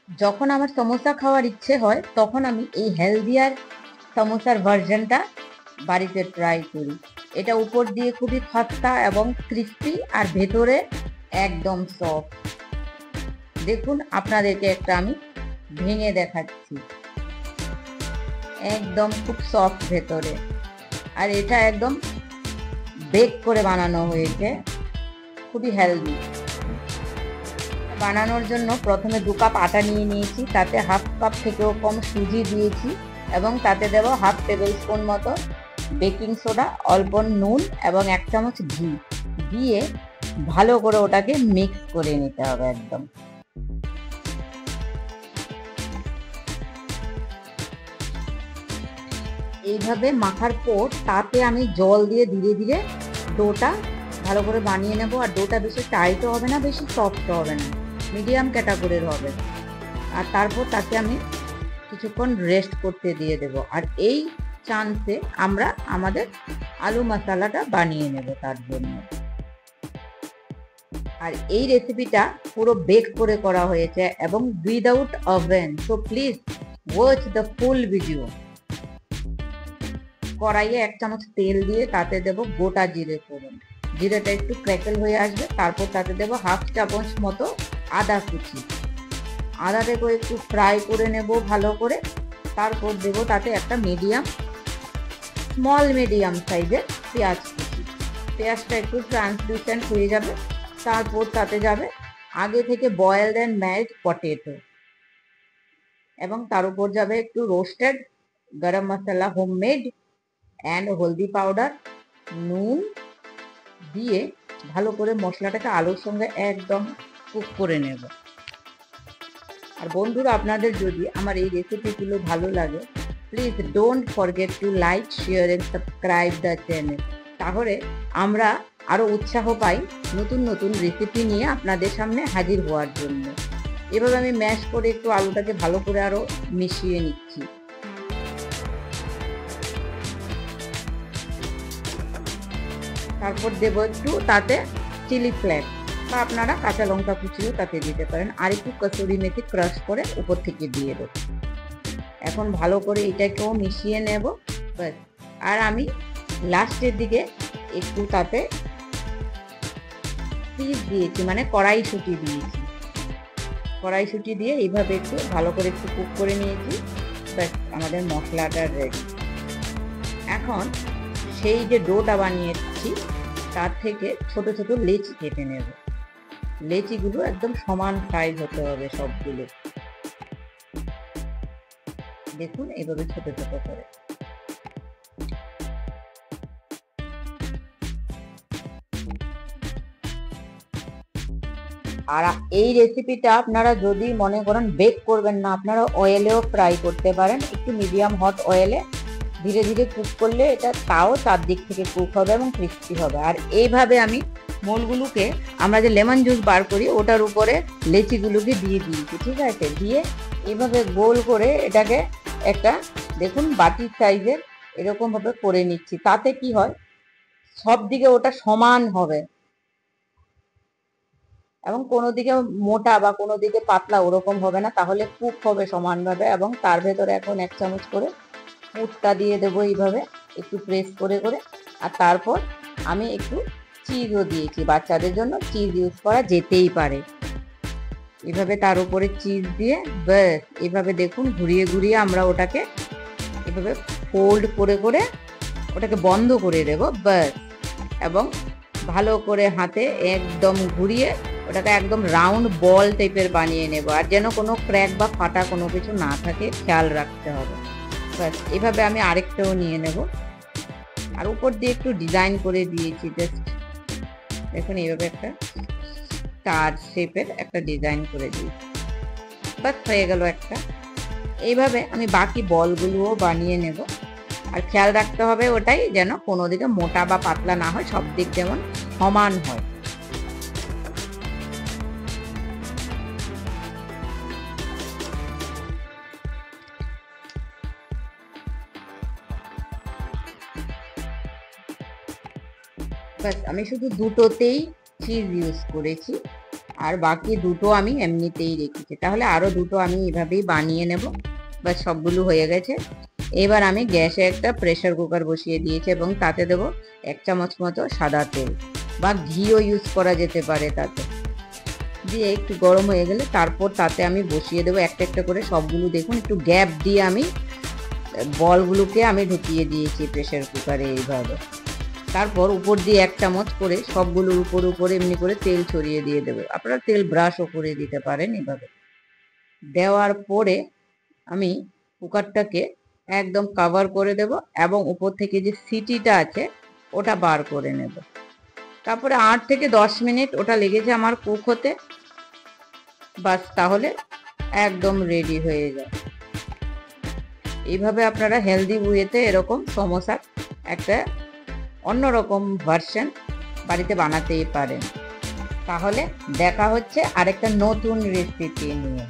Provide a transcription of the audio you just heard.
যখন আমার সমোসা খাওয়ার ইচ্ছে হয় তখন আমি এই হেলদিয়ার সমোসার ভার্জনটা বাড়িতে ট্রাই করি। এটা উপর দিয়ে খুবই খাস্তা এবং ক্রিস্পি আর ভেতরে একদম সফট। দেখুন আপনাদেরকে একটা আমি ভেঙে দেখাচ্ছি, একদম খুব সফট ভেতরে। আর এটা একদম বেক করে বানানো হয়েছে, খুবই হেলদি। বানানোর জন্য প্রথমে 2 কাপ আটা নিয়ে নিয়েছি, তাতে হাফ কাপ থেকেও কম সুজি দিয়েছি এবং তাতে দেব হাফ টেবিল স্পুন মতো বেকিং সোডা, অল্প নুন এবং 1 চামচ ঘি দিয়ে ভালো করে ওটাকে মিক্স করে নিতে হবে একদম। এইভাবে মাখার পর তাতে আমি জল দিয়ে ধীরে ধীরে ডোটা ভালো করে বানিয়ে নেব। আর ডোটা বেশি টাইটও হবে না, বেশি সফটও হবে না, মিডিয়াম ক্যাটাগরির হবে। আর তারপর তাকে আমি কিছুক্ষণ রেস্ট করতে দিয়ে দেব। আর এই চান্সে আমরা আমাদের আলু মশলাটা বানিয়ে নেব তার জন্য। আর এই রেসিপিটা পুরো বেক করে করা হয়েছে এবং without oven, so please watch the full video. কড়াইয়ে 1 চামচ তেল দিয়ে তাতে দেব গোটা জিরে ফোড়ন। জিরেটা একটু ক্র্যাকেল হয়ে আসবে, তারপর তাতে দেব হাফ চামচ মতো আদা কুচি। আদাটাকে একটু ফ্রাই করে নেব ভালো করে। তারপর দেব তাতে একটা স্মল মিডিয়াম সাইজের পেঁয়াজ কুচি। পেঁয়াজটা একটু ট্রান্সলুসেন্ট হয়ে যাবে, তারপর তাতে যাবে আগে থেকে বয়েলড অ্যান্ড ম্যাশড পটেটো এবং তার উপর যাবে একটু রোস্টেড গরম মশলা হোমমেড অ্যান্ড হলদি পাউডার, নুন দিয়ে ভালো করে মশলাটাকে আলুর সঙ্গে একদম কুক করে নেব। আর বন্ধুরা, আপনাদের যদি আমার এই রেসিপিগুলো ভালো লাগে, please don't forget to like, share and subscribe the channel. তাহলে আমরা আরও উৎসাহ পাই নতুন নতুন রেসিপি নিয়ে আপনাদের সামনে হাজির হওয়ার জন্য। এভাবে আমি ম্যাশ করে একটু আলুটাকে ভালো করে আরও মিশিয়ে নিচ্ছি। তারপর দেব একটু তাতে চিলি ফ্লেক্স বা আপনারা কাঁচা লঙ্কা কুচিও তাতে দিতে পারেন। আর একটু কসুরি মেথি ক্রাশ করে উপর থেকে দিয়ে দেব। এখন ভালো করে এটাকেও মিশিয়ে নেব ব্যাস। আর আমি লাস্টের দিকে একটু তাতে চিজ দিয়েছি, মানে কড়াইশুঁটি দিয়েছি। কড়াইশুঁটি দিয়ে এইভাবে একটু ভালো করে একটু কুক করে নিয়েছি, ব্যাস আমাদের মশলাটা রেডি। এখন সেই যে ডোটা বানিয়েছি তার থেকে ছোট ছোট লেচি কেটে নেব। লেচিগুলো একদম সমান সাইজ হতে হবে সবগুলো। দেখুন এইভাবে ছোট ছোট করে। আর এই রেসিপিটা আপনারা যদি মনে করেন বেক করবেন না, আপনারা অয়েলেও ফ্রাই করতে পারেন। একটু মিডিয়াম হট অয়েলে ধীরে ধীরে কুক করলে এটা তাও চারদিক থেকে কুক হবে এবং ক্রিস্পি হবে। আর এইভাবে আমি মোলগুলোকে, আমরা যে লেমন জুস বার করি ওটার উপরে লেচিগুলোকে দিয়ে দিয়েছি, ঠিক আছে। দিয়ে এইভাবে গোল করে এটাকে একটা দেখুন বাটির সাইজের এরকম ভাবে করে নিচ্ছি। তাতে কি হয়, সব দিকে ওটা সমান হবে এবং কোনো দিকে মোটা বা কোনো দিকে পাতলা ওরকম হবে না, তাহলে কুক হবে সমানভাবে। এবং তার ভেতরে এখন 1 চামচ করে পুরটা দিয়ে দেবো এইভাবে একটু প্রেস করে করে। আর তারপর আমি একটু চিজও দিয়েছি, বাচ্চাদের জন্য চিজ ইউজ করা যেতেই পারে। এভাবে তার উপরে চিজ দিয়ে ব্যাস এভাবে দেখুন ঘুরিয়ে ঘুরিয়ে আমরা ওটাকে এভাবে ফোল্ড করে করে ওটাকে বন্ধ করে দেবো ব্যাস। এবং ভালো করে হাতে একদম ঘুরিয়ে ওটাকে একদম রাউন্ড বল টাইপের বানিয়ে নেব। আর যেন কোনো ক্র্যাক বা ফাটা কোনো কিছু না থাকে খেয়াল রাখতে হবে। ব্যাস এভাবে আমি আরেকটাও নিয়ে নেব। আর উপর দিয়ে একটু ডিজাইন করে দিয়েছি, জাস্ট দেখুন এইভাবে একটা স্টার শেপের একটা ডিজাইন করে দিয়েছি, ব্যাস হয়ে গেল একটা। এইভাবে আমি বাকি বলগুলোও বানিয়ে নেব। আর খেয়াল রাখতে হবে ওটাই যেন কোনো দিকে মোটা বা পাতলা না হয়, সব দিক যেমন সমান হয়। ব্যাস আমি শুধু দুটোতেই চিজ ইউজ করেছি, আর বাকি দুটো আমি এমনিতেই রেখেছি। তাহলে আরো দুটো আমি এভাবেই বানিয়ে নেব। বা সবগুলো হয়ে গেছে। এবার আমি গ্যাসে একটা প্রেসার কুকার বসিয়ে দিয়েছি এবং তাতে দেবো 1 চামচ মতো সাদা তেল বা ঘিও ইউজ করা যেতে পারে তাতে। দিয়ে একটু গরম হয়ে গেলে তারপর তাতে আমি বসিয়ে দেবো একটা একটা করে সবগুলো। দেখুন একটু গ্যাপ দিয়ে আমি বলগুলোকে আমি ঢুকিয়ে দিয়েছি প্রেসার কুকারে এইভাবে। তারপর উপর দিয়ে 1 চামচ করে সবগুলোর উপর এমনি করে তেল ছড়িয়ে দিয়ে দেবো। আপনারা তেল ব্রাশও করে দিতে পারেন এভাবে। দেওয়ার পরে আমি কুকারটাকে একদম কভার করে দেব এবং উপর থেকে যে সিটিটা আছে ওটা বার করে নেব। তারপরে 8 থেকে 10 মিনিট ওটা লেগেছে আমার কুক হতে। বাস তাহলে একদম রেডি হয়ে যায়। এইভাবে আপনারা হেলদি ওয়েতে এরকম সমোসার একটা অন্যরকম ভার্সন বাড়িতে বানাতেই পারেন। তাহলে দেখা হচ্ছে আরেকটা নতুন রেসিপি নিয়ে।